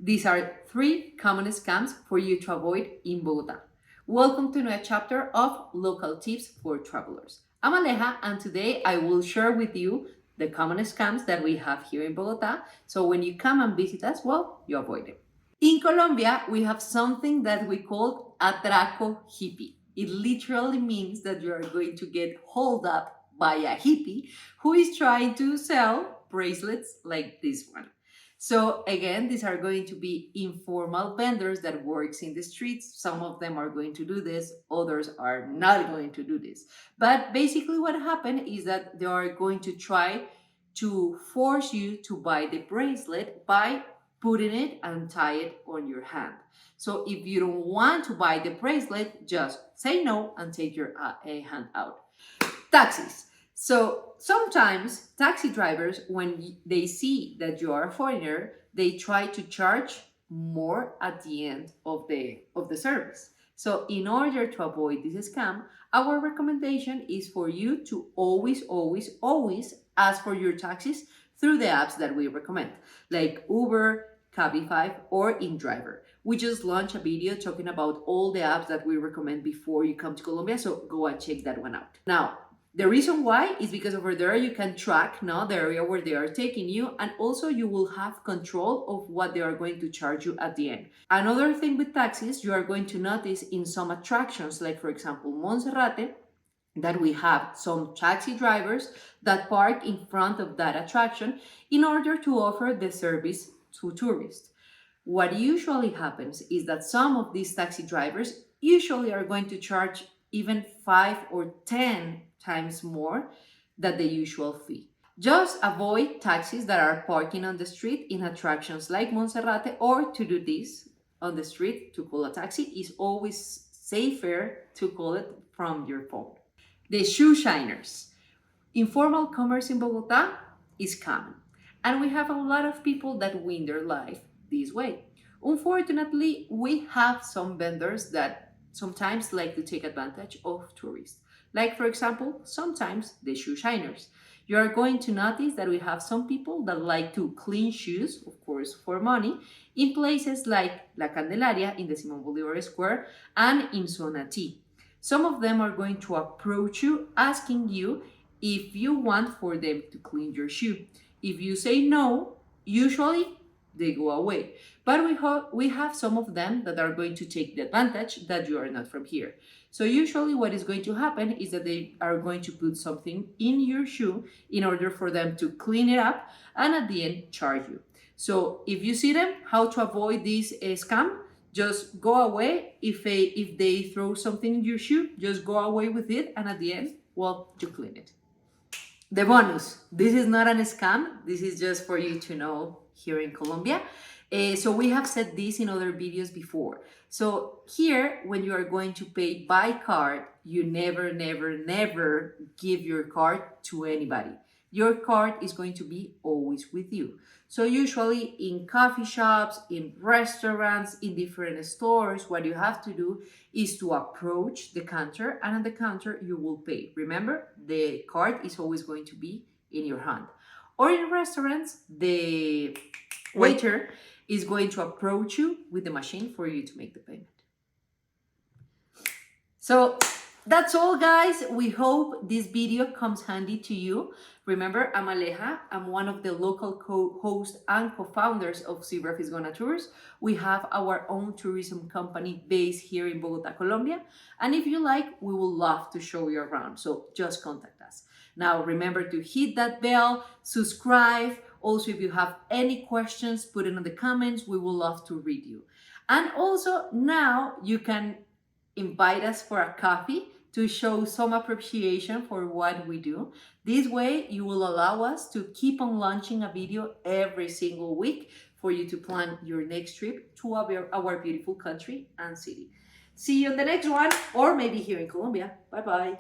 These are 3 common scams for you to avoid in Bogota. Welcome to a chapter of local tips for travelers. I'm Aleja, and today I will share with you the common scams that we have here in Bogota. So when you come and visit us, well, you avoid them. In Colombia, we have something that we call Atraco Hippie. It literally means that you are going to get hauled up by a hippie who is trying to sell bracelets like this one. So again, these are going to be informal vendors that works in the streets. Some of them are going to do this, others are not going to do this. But basically what happened is that they are going to try to force you to buy the bracelet by putting it and tie it on your hand. So if you don't want to buy the bracelet, just say no and take your hand out. Taxis. So sometimes taxi drivers, when they see that you are a foreigner, they try to charge more at the end of the service. So in order to avoid this scam, our recommendation is for you to always ask for your taxis through the apps that we recommend, like Uber, Cabify, or InDriver. We just launched a video talking about all the apps that we recommend before you come to Colombia, so go and check that one out. Now, the reason why is because over there you can track the area where they are taking you, and also you will have control of what they are going to charge you at the end. Another thing with taxis, you are going to notice in some attractions, like for example Monserrate, that we have some taxi drivers that park in front of that attraction in order to offer the service to tourists. What usually happens is that some of these taxi drivers usually are going to charge even 5 or 10 times more than the usual fee. Just avoid taxis that are parking on the street in attractions like Monserrate, or to do this on the street to call a taxi is always safer to call it from your phone. The shoe shiners. Informal commerce in Bogota is common, and we have a lot of people that win their life this way. Unfortunately, we have some vendors that sometimes like to take advantage of tourists. Like for example, sometimes the shoe shiners. You are going to notice that we have some people that like to clean shoes, of course for money, in places like La Candelaria in the Simon Bolivar Square and in Zona T. Some of them are going to approach you asking you if you want for them to clean your shoe. If you say no, usually they go away. But we have some of them that are going to take the advantage that you are not from here. So usually what is going to happen is that they are going to put something in your shoe in order for them to clean it up and at the end charge you. So if you see them, how to avoid this scam, just go away. If they throw something in your shoe, just go away with it, and at the end, well, you clean it. The bonus. This is not an scam. This is just for you to know here in Colombia. So we have said this in other videos before. So here, when you are going to pay by card, you never give your card to anybody. Your card is going to be always with you. So usually in coffee shops, in restaurants, in different stores, what you have to do is to approach the counter, and at the counter you will pay. Remember, the card is always going to be in your hand. Or in restaurants, the waiter is going to approach you with the machine for you to make the payment. So that's all, guys. We hope this video comes handy to you. Remember, I'm Aleja. I'm one of the local co-hosts and co-founders of Zebra Fisgona Tours. We have our own tourism company based here in Bogota, Colombia. And if you like, we will love to show you around. So just contact us. Now, remember to hit that bell, subscribe. Also, if you have any questions, put it in the comments. We will love to read you. And also, now you can invite us for a coffee to show some appreciation for what we do. This way, you will allow us to keep on launching a video every single week for you to plan your next trip to our beautiful country and city. See you in the next one, or maybe here in Colombia. Bye-bye.